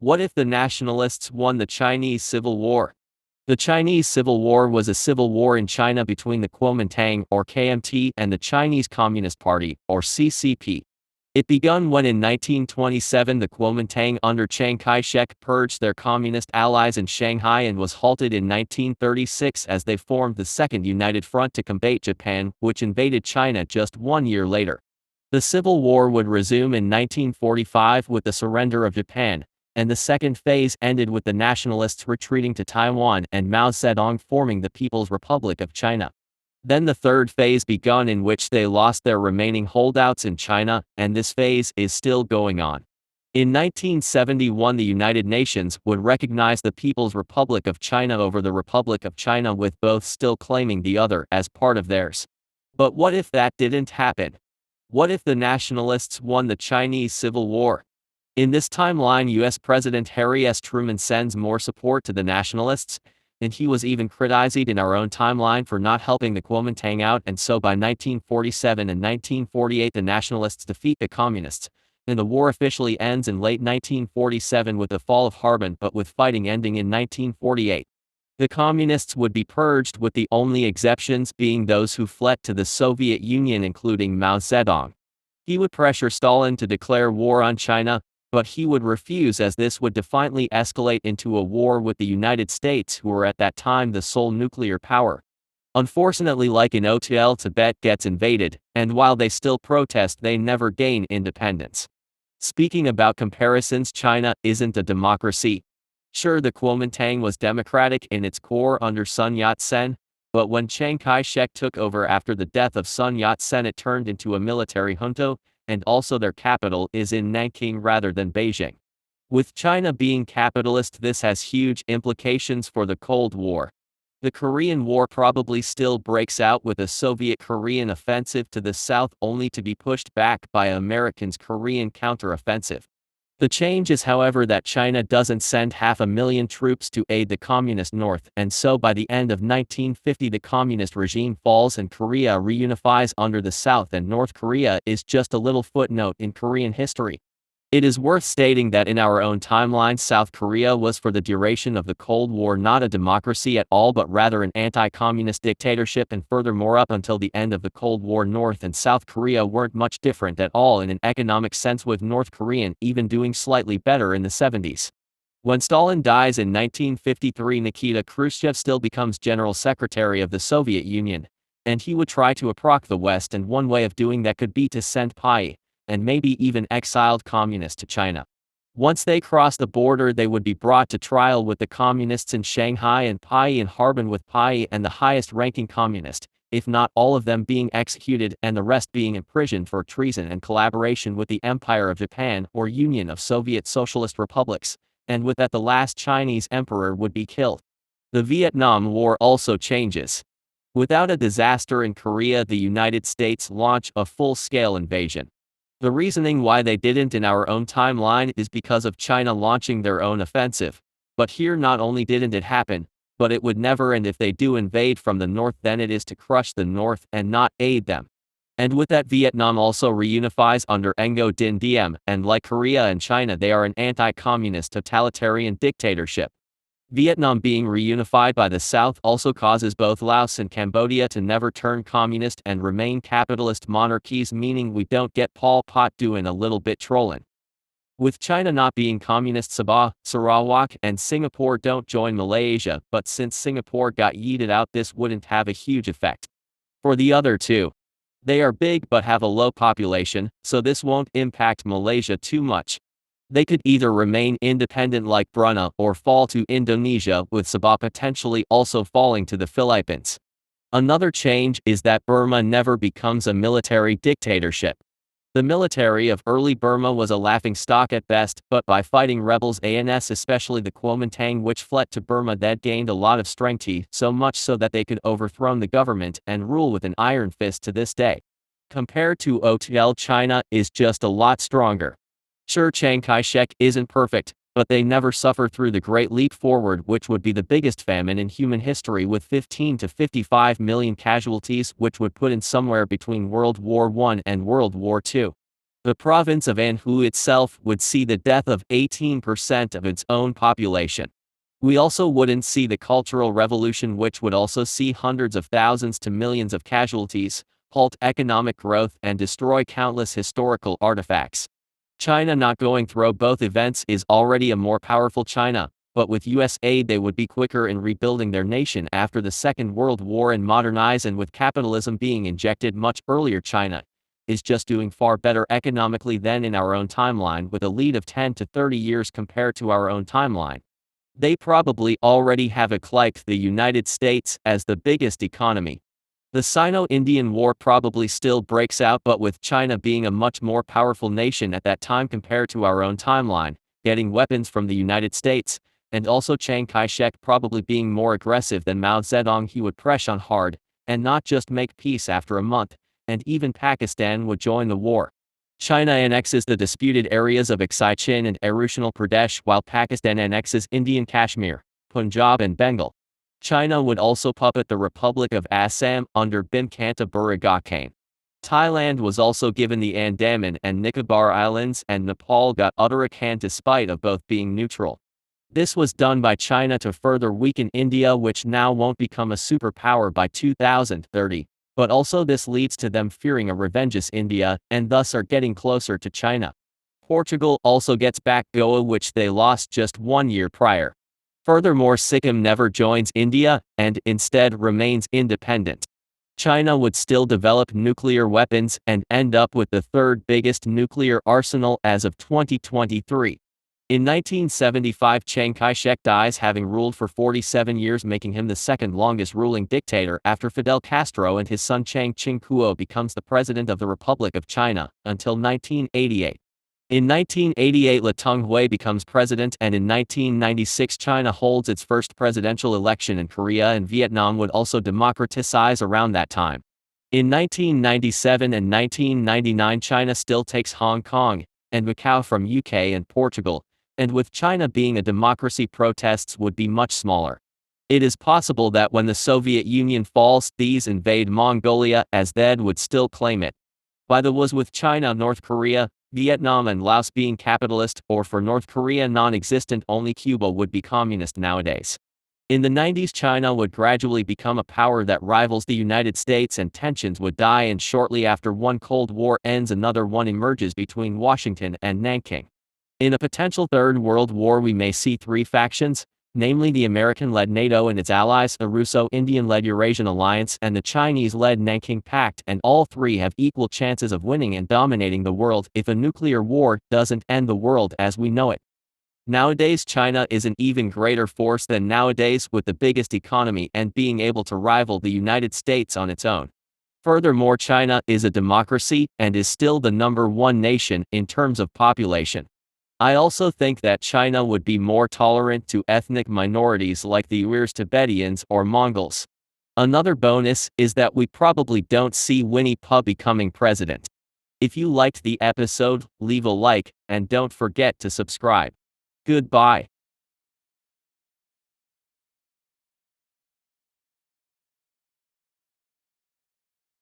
What if the Nationalists won the Chinese Civil War? The Chinese Civil War was a civil war in China between the Kuomintang or KMT and the Chinese Communist Party or CCP. It began when in 1927 the Kuomintang under Chiang Kai-shek purged their communist allies in Shanghai and was halted in 1936 as they formed the Second United Front to combat Japan, which invaded China just 1 year later. The Civil War would resume in 1945 with the surrender of Japan, and the second phase ended with the Nationalists retreating to Taiwan and Mao Zedong forming the People's Republic of China. Then the third phase begun in which they lost their remaining holdouts in China, and this phase is still going on. In 1971 the United Nations would recognize the People's Republic of China over the Republic of China, with both still claiming the other as part of theirs. But what if that didn't happen? What if the Nationalists won the Chinese Civil War? In this timeline, US President Harry S. Truman sends more support to the Nationalists, and he was even criticized in our own timeline for not helping the Kuomintang out, and so by 1947 and 1948 the Nationalists defeat the Communists, and the war officially ends in late 1947 with the fall of Harbin, but with fighting ending in 1948. The Communists would be purged, with the only exceptions being those who fled to the Soviet Union, including Mao Zedong. He would pressure Stalin to declare war on China, but he would refuse, as this would defiantly escalate into a war with the United States, who were at that time the sole nuclear power. Unfortunately, like in OTL, Tibet gets invaded, and while they still protest, they never gain independence. Speaking about comparisons, China isn't a democracy. Sure, the Kuomintang was democratic in its core under Sun Yat-sen, but when Chiang Kai-shek took over after the death of Sun Yat-sen, it turned into a military junta, and also their capital is in Nanking rather than Beijing. With China being capitalist, this has huge implications for the Cold War. The Korean War probably still breaks out with a Soviet-Korean offensive to the south, only to be pushed back by Americans' Korean counteroffensive. The change is, however, that China doesn't send 500,000 troops to aid the Communist North, and so by the end of 1950 the Communist regime falls and Korea reunifies under the South, and North Korea is just a little footnote in Korean history. It is worth stating that in our own timeline, South Korea was for the duration of the Cold War not a democracy at all, but rather an anti-communist dictatorship, and furthermore up until the end of the Cold War North and South Korea weren't much different at all in an economic sense, with North Korean even doing slightly better in the 70s. When Stalin dies in 1953, Nikita Khrushchev still becomes General Secretary of the Soviet Union, and he would try to approach the West, and one way of doing that could be to send PAI, and maybe even exiled communists, to China. Once they cross the border, they would be brought to trial with the communists in Shanghai and PAI in Harbin, with PAI and the highest-ranking communist, if not all of them, being executed and the rest being imprisoned for treason and collaboration with the Empire of Japan or Union of Soviet Socialist Republics, and with that the last Chinese emperor would be killed. The Vietnam War also changes. Without a disaster in Korea, the United States launch a full-scale invasion. The reasoning why they didn't in our own timeline is because of China launching their own offensive. But here, not only didn't it happen, but it would never, and if they do invade from the north, then it is to crush the north and not aid them. And with that, Vietnam also reunifies under Ngo Dinh Diem, and like Korea and China, they are an anti-communist totalitarian dictatorship. Vietnam being reunified by the South also causes both Laos and Cambodia to never turn communist and remain capitalist monarchies, meaning we don't get Pol Pot doing a little bit trolling. With China not being communist, Sabah, Sarawak, and Singapore don't join Malaysia, but since Singapore got yeeted out, this wouldn't have a huge effect. For the other two, they are big but have a low population, so this won't impact Malaysia too much. They could either remain independent like Brunei or fall to Indonesia, with Sabah potentially also falling to the Philippines. Another change is that Burma never becomes a military dictatorship. The military of early Burma was a laughingstock at best, but by fighting rebels ANS, especially the Kuomintang, which fled to Burma, that gained a lot of strength, so much so that they could overthrow the government and rule with an iron fist to this day. Compared to OTL, China is just a lot stronger. Sure, Chiang Kai-shek isn't perfect, but they never suffer through the Great Leap Forward, which would be the biggest famine in human history, with 15 to 55 million casualties, which would put in somewhere between World War I and World War II. The province of Anhui itself would see the death of 18% of its own population. We also wouldn't see the Cultural Revolution, which would also see hundreds of thousands to millions of casualties, halt economic growth, and destroy countless historical artifacts. China not going through both events is already a more powerful China, but with US aid they would be quicker in rebuilding their nation after the Second World War and modernize, and with capitalism being injected much earlier, China is just doing far better economically than in our own timeline, with a lead of 10 to 30 years compared to our own timeline. They probably already have eclipsed the United States as the biggest economy. The Sino-Indian War probably still breaks out, but with China being a much more powerful nation at that time compared to our own timeline, getting weapons from the United States, and also Chiang Kai-shek probably being more aggressive than Mao Zedong, he would press on hard, and not just make peace after a month, and even Pakistan would join the war. China annexes the disputed areas of Aksai Chin and Arunachal Pradesh, while Pakistan annexes Indian Kashmir, Punjab and Bengal. China would also puppet the Republic of Assam under Bhimkanta Burra Kane. Thailand was also given the Andaman and Nicobar Islands, and Nepal got Uttarakhand despite of both being neutral. This was done by China to further weaken India, which now won't become a superpower by 2030. But also this leads to them fearing a revengeous India, and thus are getting closer to China. Portugal also gets back Goa, which they lost just 1 year prior. Furthermore, Sikkim never joins India, and instead remains independent. China would still develop nuclear weapons, and end up with the third biggest nuclear arsenal as of 2023. In 1975, Chiang Kai-shek dies, having ruled for 47 years, making him the second longest ruling dictator after Fidel Castro, and his son Chiang Ching-kuo becomes the president of the Republic of China, until 1988. In 1988, Le Tong-hui becomes president, and in 1996 China holds its first presidential election, and Korea and Vietnam would also democratize around that time. In 1997 and 1999 China still takes Hong Kong and Macau from UK and Portugal, and with China being a democracy, protests would be much smaller. It is possible that when the Soviet Union falls, these invade Mongolia, as they would still claim it. By the was with China, North Korea, Vietnam and Laos being capitalist, or for North Korea non-existent, only Cuba would be communist nowadays. In the 90s China would gradually become a power that rivals the United States, and tensions would die, and shortly after one Cold War ends another one emerges between Washington and Nanking. In a potential Third World War we may see three factions, namely the American-led NATO and its allies, the Russo-Indian-led Eurasian Alliance, and the Chinese-led Nanking Pact, and all three have equal chances of winning and dominating the world if a nuclear war doesn't end the world as we know it. Nowadays China is an even greater force than nowadays, with the biggest economy and being able to rival the United States on its own. Furthermore, China is a democracy and is still the #1 nation in terms of population. I also think that China would be more tolerant to ethnic minorities like the Uyghurs, Tibetans, or Mongols. Another bonus is that we probably don't see Winnie Pooh becoming president. If you liked the episode, leave a like, and don't forget to subscribe. Goodbye.